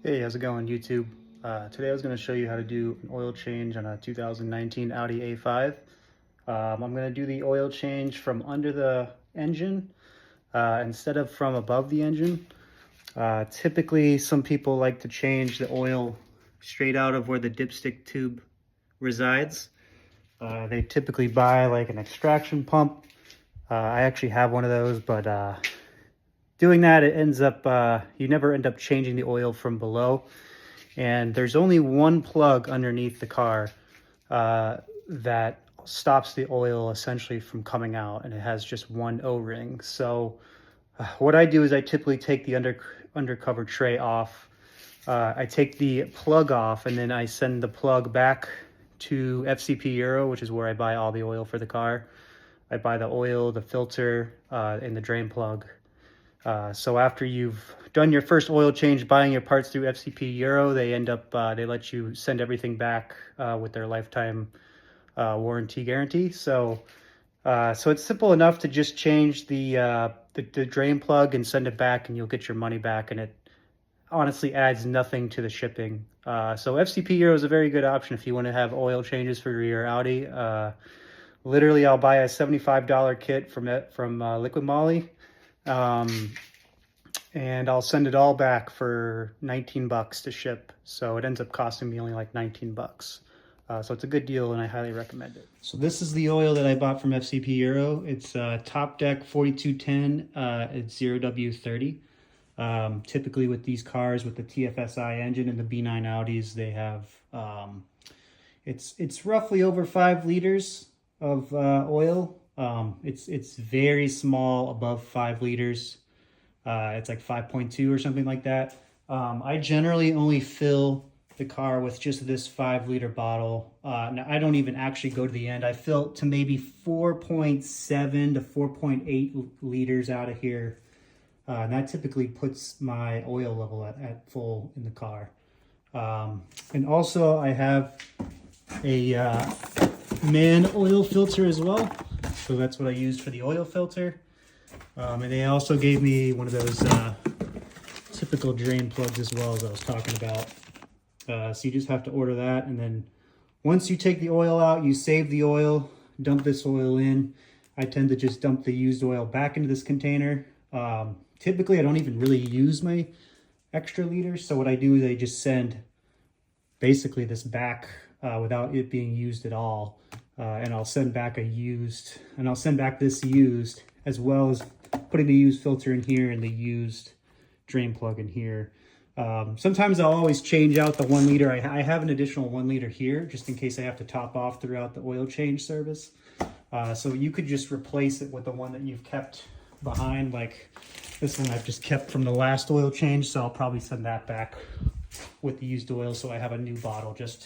Hey, how's it going, YouTube? Today I was going to show you how to do an oil change on a 2019 Audi A5. I'm going to do the oil change from under the engine instead of from above the engine. Typically, some people like to change the oil straight out of where the dipstick tube resides. They typically buy like an extraction pump. I actually have one of those, but doing that, it ends up, you never end up changing the oil from below. And there's only one plug underneath the car that stops the oil essentially from coming out, and it has just one O-ring. So what I do is I typically take the undercover tray off. I take the plug off, and then I send the plug back to FCP Euro, which is where I buy all the oil for the car. I buy the oil, the filter, and the drain plug. So after you've done your first oil change, buying your parts through FCP Euro, they end up, they let you send everything back with their lifetime warranty guarantee. So it's simple enough to just change the drain plug and send it back, and you'll get your money back, and it honestly adds nothing to the shipping. So FCP Euro is a very good option if you want to have oil changes for your Audi. Literally, I'll buy a $75 kit from Liquid Moly. And I'll send it all back for 19 bucks to ship. So it ends up costing me only like 19 bucks. So it's a good deal, and I highly recommend it. So this is the oil that I bought from FCP Euro. It's Top Deck 4210. It's 0W30. Typically with these cars with the TFSI engine and the B9 Audis, they have, it's roughly over 5 liters of oil. It's very small, above 5 liters. It's like 5.2 or something like that. I generally only fill the car with just this 5-liter bottle. Now I don't even actually go to the end. I fill to maybe 4.7 to 4.8 liters out of here. And that typically puts my oil level at full in the car. And also I have a man oil filter as well. So that's what I used for the oil filter. And they also gave me one of those typical drain plugs as well, as I was talking about. So you just have to order that. And then once you take the oil out, you save the oil, dump this oil in. I tend to just dump the used oil back into this container. Typically, I don't even really use my extra liters. So what I do is I just send basically this back without it being used at all. And I'll send back this used, as well as putting the used filter in here and the used drain plug in here. Sometimes I'll always change out the 1 liter. I have an additional 1 liter here, just in case I have to top off throughout the oil change service. So you could just replace it with the one that you've kept behind. Like this one I've just kept from the last oil change, so I'll probably send that back with the used oil, so I have a new bottle just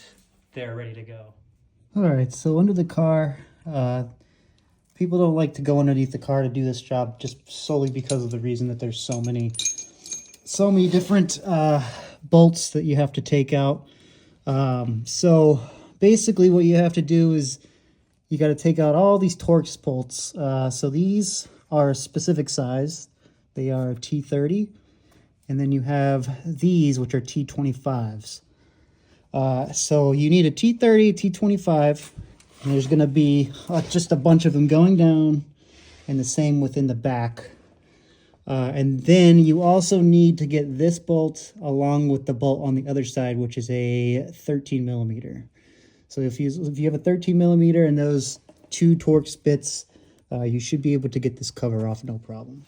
there ready to go. All right, so under the car, people don't like to go underneath the car to do this job, just solely because of the reason that there's so many different bolts that you have to take out. So basically what you have to do is you got to take out all these Torx bolts. So these are a specific size. They are T30. And then you have these, which are T25s. So you need a T30, T25, and there's going to be just a bunch of them going down, and the same within the back. And then you also need to get this bolt along with the bolt on the other side, which is a 13 millimeter. So if you have a 13 millimeter and those 2 Torx bits, you should be able to get this cover off no problem.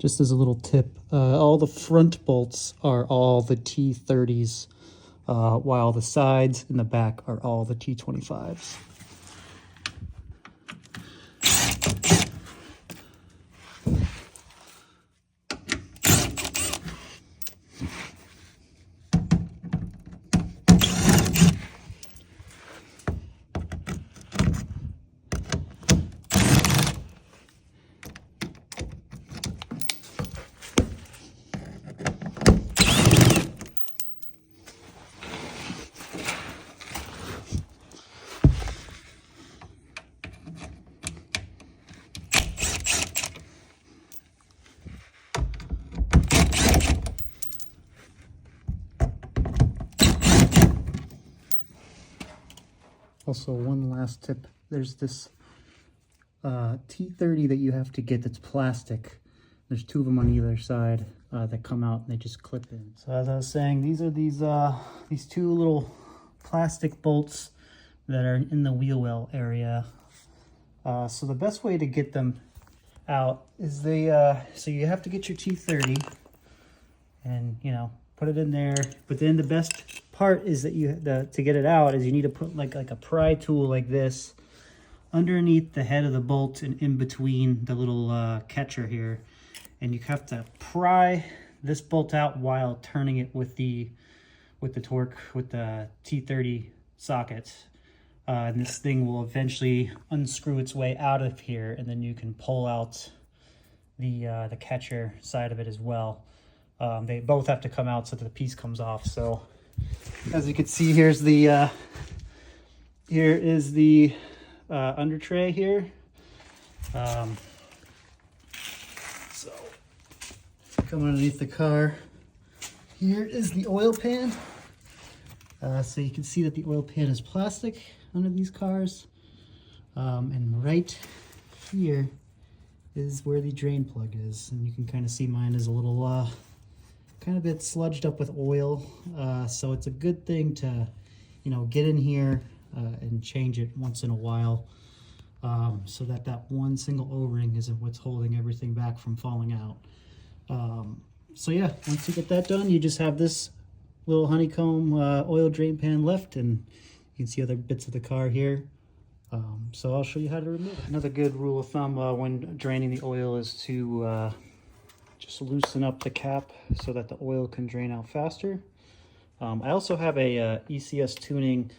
just as a little tip, all the front bolts are all the T30s, while the sides and the back are all the T25s. Also, one last tip, there's this T30 that you have to get that's plastic. There's two of them on either side that come out and they just clip in. So as I was saying, these are these two little plastic bolts that are in the wheel well area. So the best way to get them out is so you have to get your T30 and, you know, put it in there. But then the best part is that to get it out is you need to put like a pry tool like this underneath the head of the bolt and in between the little catcher here, and you have to pry this bolt out while turning it with the torque with the T30 socket, and this thing will eventually unscrew its way out of here, and then you can pull out the catcher side of it as well. They both have to come out so that the piece comes off. So as you can see, here is the under tray here. So coming underneath the car, here is the oil pan. So you can see that the oil pan is plastic under these cars. And right here is where the drain plug is. And you can kind of see mine is a little kind of a bit sludged up with oil. So it's a good thing to, you know, get in here and change it once in a while, so that one single O-ring isn't what's holding everything back from falling out. So yeah, once you get that done, you just have this little honeycomb oil drain pan left, and you can see other bits of the car here. So I'll show you how to remove it. Another good rule of thumb when draining the oil is to just loosen up the cap so that the oil can drain out faster. I also have a ECS tuning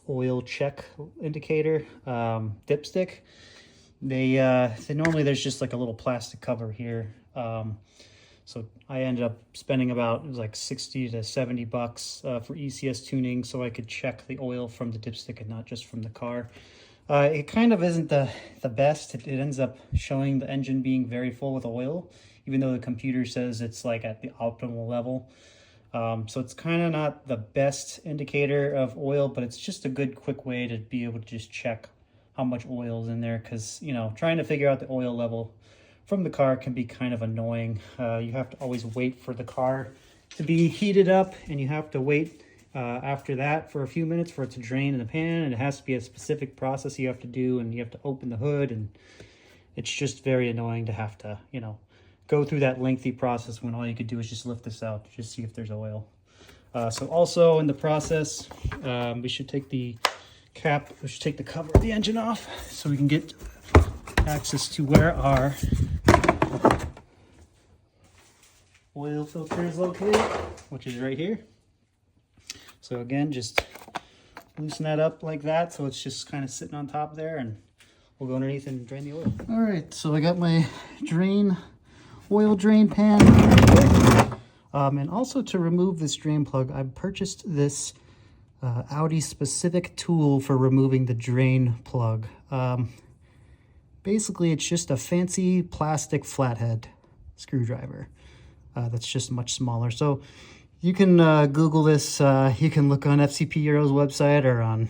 oil check indicator dipstick. They normally there's just like a little plastic cover here. So I ended up spending about, it was like 60 to 70 bucks for ECS tuning, so I could check the oil from the dipstick and not just from the car. It kind of isn't the best. It ends up showing the engine being very full with oil, even though the computer says it's like at the optimal level. So it's kind of not the best indicator of oil, but it's just a good quick way to be able to just check how much oil is in there, because, you know, trying to figure out the oil level from the car can be kind of annoying. You have to always wait for the car to be heated up, and you have to wait after that for a few minutes for it to drain in the pan, and it has to be a specific process you have to do, and you have to open the hood, and it's just very annoying to have to, you know, go through that lengthy process when all you could do is just lift this out to just see if there's oil. So also in the process, we should take the cover of the engine off so we can get access to where our oil filter is located, which is right here. So again, just loosen that up like that so it's just kind of sitting on top there, and we'll go underneath and drain the oil. All right, so I got my oil drain pan. And also to remove this drain plug, I've purchased this Audi specific tool for removing the drain plug. Basically, it's just a fancy plastic flathead screwdriver that's just much smaller. So you can Google this. You can look on FCP Euro's website or on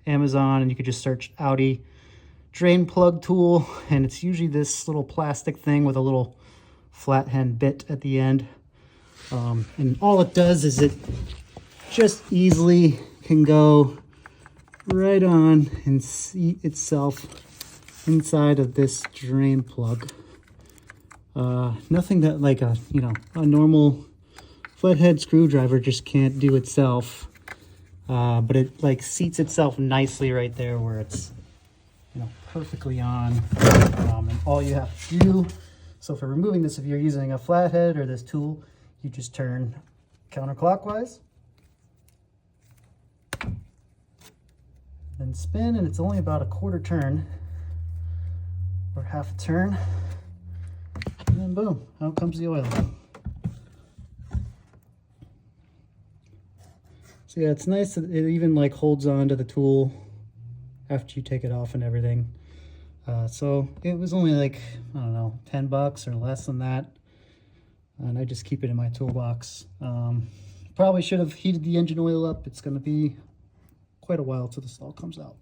Amazon, and you could just search Audi drain plug tool, and it's usually this little plastic thing with a little flathead bit at the end. And all it does is it just easily can go right on and seat itself inside of this drain plug. Nothing that like a, you know, a normal flathead screwdriver just can't do itself. But it like seats itself nicely right there where it's, you know, perfectly on. And all you have to do, so for removing this, if you're using a flathead or this tool, you just turn counterclockwise and spin, and it's only about a quarter turn or half a turn, and then boom, out comes the oil. So yeah, it's nice that it even like holds on to the tool after you take it off and everything. So it was only like, I don't know, 10 bucks or less than that. And I just keep it in my toolbox. Probably should have heated the engine oil up. It's going to be quite a while till this all comes out.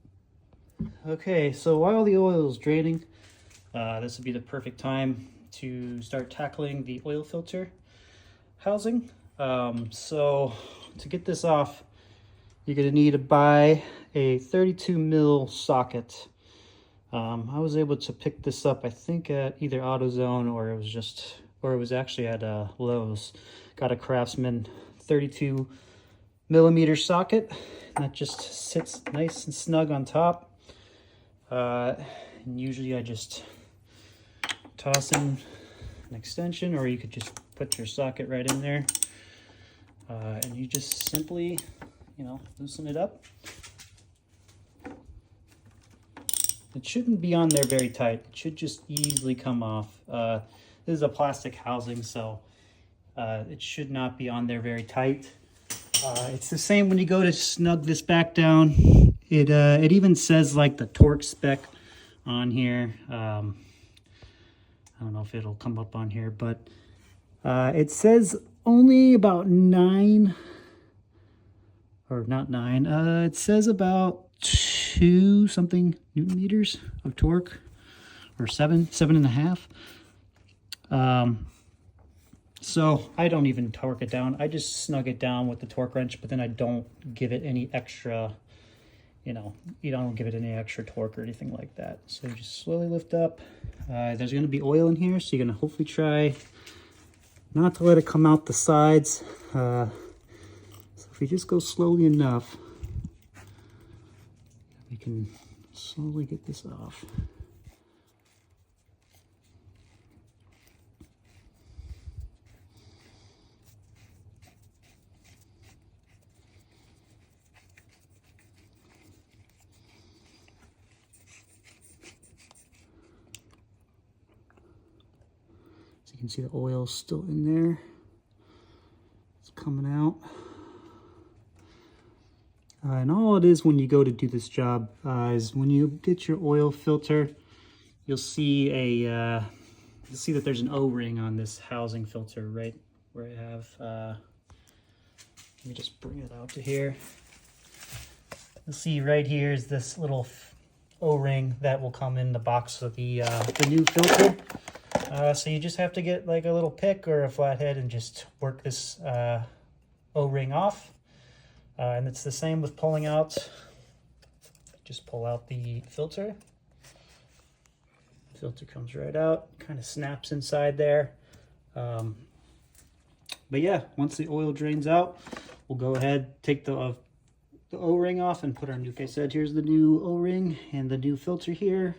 Okay, so while the oil is draining, this would be the perfect time to start tackling the oil filter housing. So to get this off, you're going to need to buy a 32 mil socket. I was able to pick this up, I think at either AutoZone or it was actually at Lowe's. Got a Craftsman 32 millimeter socket that just sits nice and snug on top. And usually I just toss in an extension, or you could just put your socket right in there. And you just simply, you know, loosen it up. It shouldn't be on there very tight. It should just easily come off. This is a plastic housing, so it should not be on there very tight. It's the same when you go to snug this back down. It even says like the torque spec on here. I don't know if it'll come up on here, but it says only about 9, or not 9. It says about 2 something Newton meters of torque, or 7.5. So I don't even torque it down. I just snug it down with the torque wrench, but then I don't give it any extra, you know, you don't give it any extra torque or anything like that. So you just slowly lift up. There's going to be oil in here, so you're going to hopefully try not to let it come out the sides. So if you just go slowly enough, we can slowly get this off. So you can see the oil's still in there. It's coming out. And all it is when you go to do this job is when you get your oil filter, you'll see that there's an O-ring on this housing filter right where I have. Let me just bring it out to here. You'll see right here is this little O-ring that will come in the box of the new filter. So you just have to get like a little pick or a flathead and just work this O-ring off. And it's the same with pulling out. Just pull out the filter. The filter comes right out, kind of snaps inside there. But yeah, once the oil drains out, we'll go ahead, take the O-ring off and put our new, like I said, here's the new O-ring and the new filter here.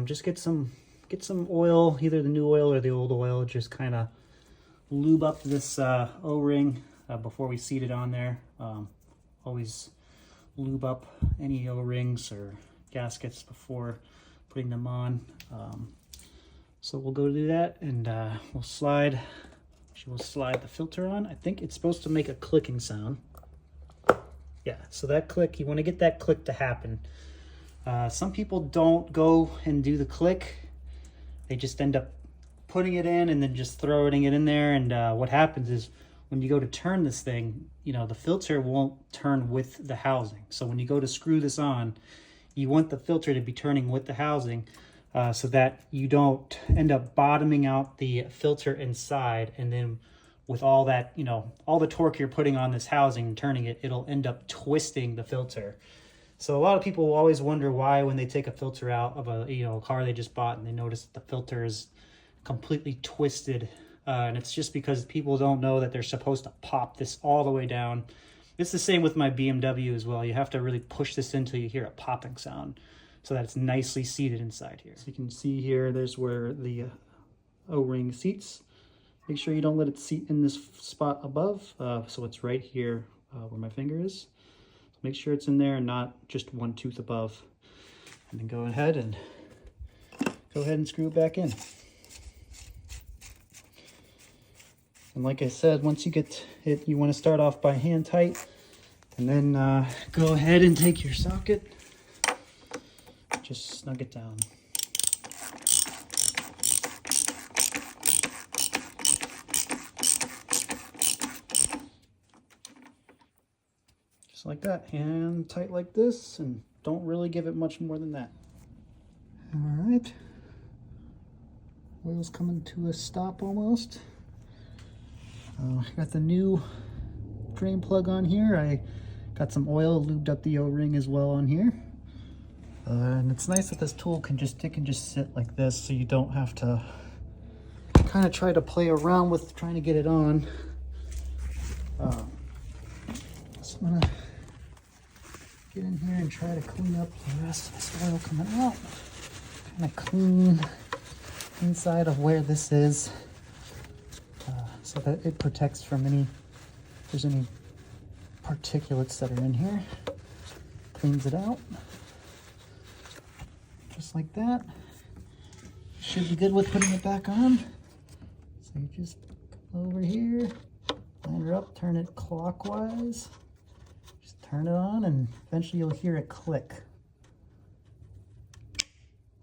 Just get some oil, either the new oil or the old oil. Just kind of lube up this O-ring before we seat it on there. Always lube up any O-rings or gaskets before putting them on. So we'll go do that, and we'll slide the filter on. I think it's supposed to make a clicking sound. Yeah, so that click, you want to get that click to happen. Some people don't go and do the click. They just end up putting it in and then just throwing it in there. And what happens is when you go to turn this thing, you know, the filter won't turn with the housing. So when you go to screw this on, you want the filter to be turning with the housing so that you don't end up bottoming out the filter inside. And then with all that, you know, all the torque you're putting on this housing and turning it, it'll end up twisting the filter. So a lot of people will always wonder why when they take a filter out of a car they just bought and they notice that the filter is completely twisted. And it's just because people don't know that they're supposed to pop this all the way down. It's the same with my BMW as well. You have to really push this until you hear a popping sound so that it's nicely seated inside here. So you can see here, there's where the O-ring seats. Make sure you don't let it seat in this spot above. So it's right here where my finger is. So make sure it's in there and not just one tooth above. And then go ahead and screw it back in. And like I said, once you get it, you want to start off by hand tight, and then go ahead and take your socket, just snug it down. Just like that, hand tight like this, and don't really give it much more than that. All right, wheel's coming to a stop almost. I got the new drain plug on here. I got some oil, lubed up the O-ring as well on here. And it's nice that this tool can just sit like this, so you don't have to kind of try to play around with trying to get it on. So I'm gonna get in here and try to clean up the rest of this oil coming out. Kind of clean inside of where this is. So that it protects from if there's any particulates that are in here. Cleans it out. Just like that. Should be good with putting it back on. So you just come over here, line her up, turn it clockwise. Just turn it on and eventually you'll hear it click.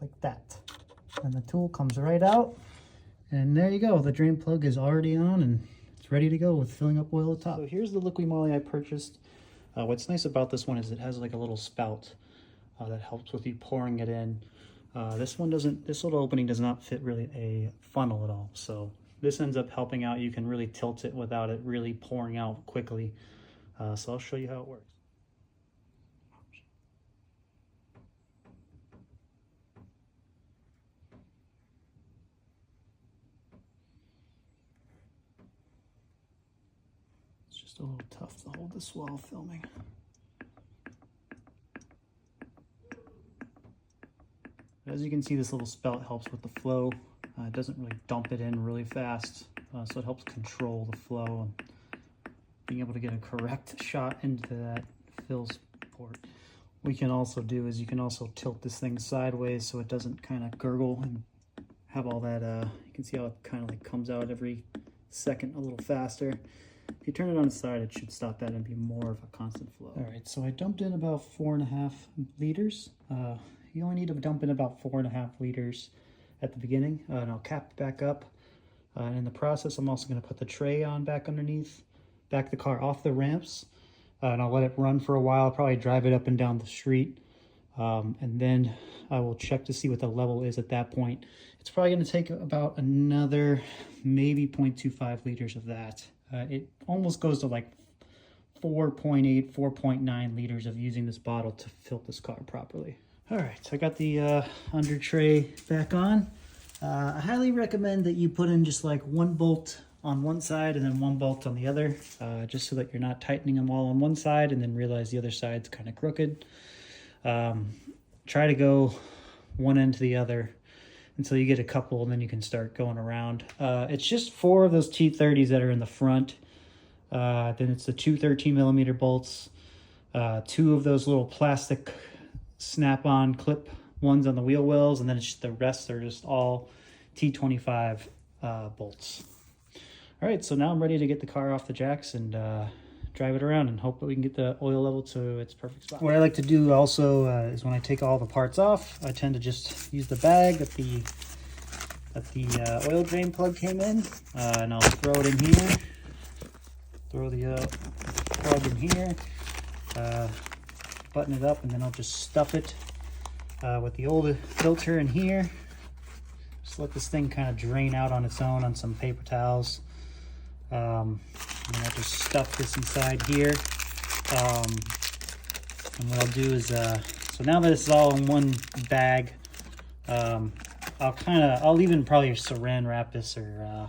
Like that. And the tool comes right out. And there you go, the drain plug is already on and it's ready to go with filling up oil at the top. So here's the liquid moly I purchased. What's nice about this one is it has like a little spout that helps with you pouring it in. This little opening does not fit really a funnel at all. So this ends up helping out. You can really tilt it without it really pouring out quickly. So I'll show you how it works. Just a little tough to hold this while filming. As you can see, this little spout helps with the flow. It doesn't really dump it in really fast, so it helps control the flow and being able to get a correct shot into that fill port. What you can also do is you can also tilt this thing sideways so it doesn't kind of gurgle and have all that, you can see how it kind of like comes out every second a little faster. If you turn it on its side, it should stop that and be more of a constant flow. All right, so I dumped in about 4.5 liters. You only need to dump in about 4.5 liters at the beginning, and I'll cap it back up. And in the process, I'm also going to put the tray on back underneath, back the car off the ramps, and I'll let it run for a while. I'll probably drive it up and down the street, and then I will check to see what the level is at that point. It's probably going to take about another maybe 0.25 liters of that. It almost goes to like 4.8, 4.9 liters of using this bottle to fill this car properly. All right, so I got the under tray back on. I highly recommend that you put in just like one bolt on one side and then one bolt on the other, just so that you're not tightening them all on one side and then realize the other side's kind of crooked. Try to go one end to the other until you get a couple, and then you can start going around. It's just 4 of those T30s that are in the front. Then it's the 2 13mm bolts, 2 of those little plastic snap-on clip ones on the wheel wells, and then it's just the rest are just all T25 bolts. All right, so now I'm ready to get the car off the jacks and drive it around and hope that we can get the oil level to its perfect spot. What I like to do also is when I take all the parts off, I tend to just use the bag that the oil drain plug came in, and I'll throw it in here, throw the plug in here, button it up, and then I'll just stuff it with the old filter in here. Just let this thing kind of drain out on its own on some paper towels. And I'll just stuff this inside here. And what I'll do is, so now that it's all in one bag, I'll even probably saran wrap this, or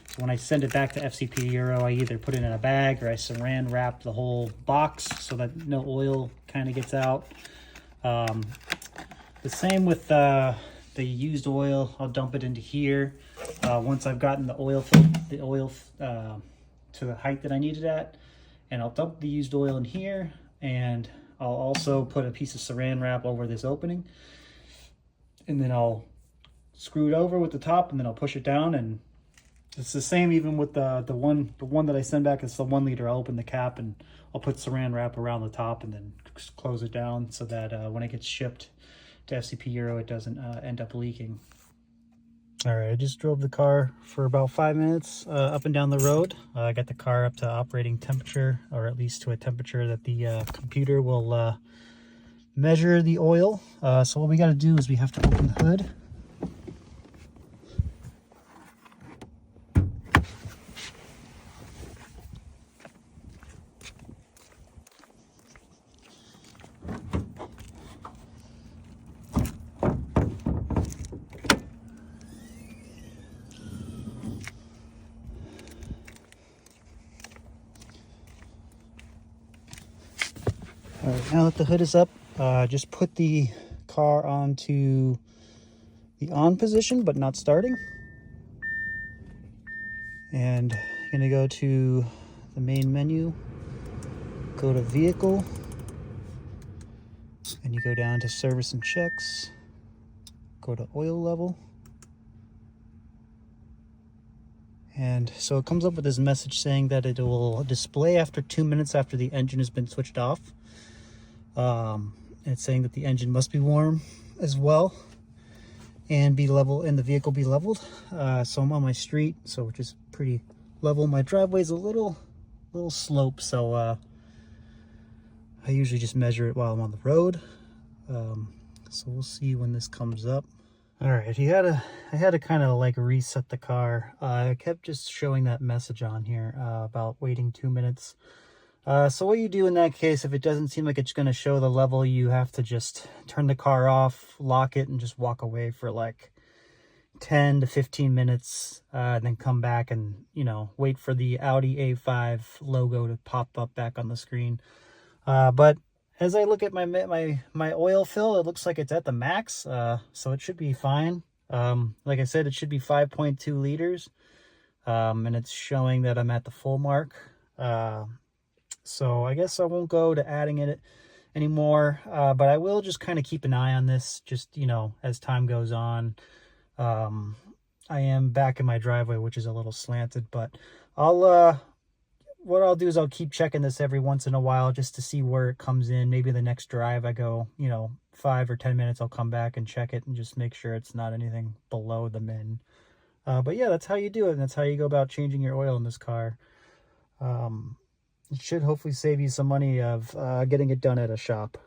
so when I send it back to FCP Euro, I either put it in a bag or I saran wrap the whole box so that no oil kind of gets out. The same with the used oil. I'll dump it into here once I've gotten the oil to the height that I need it at, and I'll dump the used oil in here, and I'll also put a piece of saran wrap over this opening, and then I'll screw it over with the top, and then I'll push it down. And it's the same even with the one that I send back. It's the 1 liter. I'll open the cap and I'll put saran wrap around the top and then close it down so that when it gets shipped to FCP Euro, it doesn't end up leaking. All right, I just drove the car for about 5 minutes up and down the road. I got the car up to operating temperature, or at least to a temperature that the computer will measure the oil. So what we got to do is we have to open the hood. All right, now that the hood is up, just put the car onto the on position, but not starting. And you're gonna go to the main menu, go to vehicle, and you go down to service and checks, go to oil level. And so it comes up with this message saying that it will display after 2 minutes after the engine has been switched off. It's saying that the engine must be warm as well and be level, and the vehicle be leveled. So I'm on my street, so which is pretty level. My driveway's a little slope, so I usually just measure it while I'm on the road. So we'll see when this comes up. All right, I had to kind of like reset the car. I kept just showing that message on here about waiting 2 minutes. So what you do in that case, if it doesn't seem like it's going to show the level, you have to just turn the car off, lock it, and just walk away for like 10 to 15 minutes, and then come back and, you know, wait for the Audi A5 logo to pop up back on the screen. But as I look at my oil fill, it looks like it's at the max, so it should be fine. Like I said, it should be 5.2 liters, and it's showing that I'm at the full mark. So I guess I won't go to adding it anymore, but I will just kind of keep an eye on this, just, you know, as time goes on. I am back in my driveway, which is a little slanted, but what I'll do is I'll keep checking this every once in a while just to see where it comes in. Maybe the next drive I go, you know, 5 or 10 minutes, I'll come back and check it and just make sure it's not anything below the min. But yeah, that's how you do it, and that's how you go about changing your oil in this car. It should hopefully save you some money of getting it done at a shop.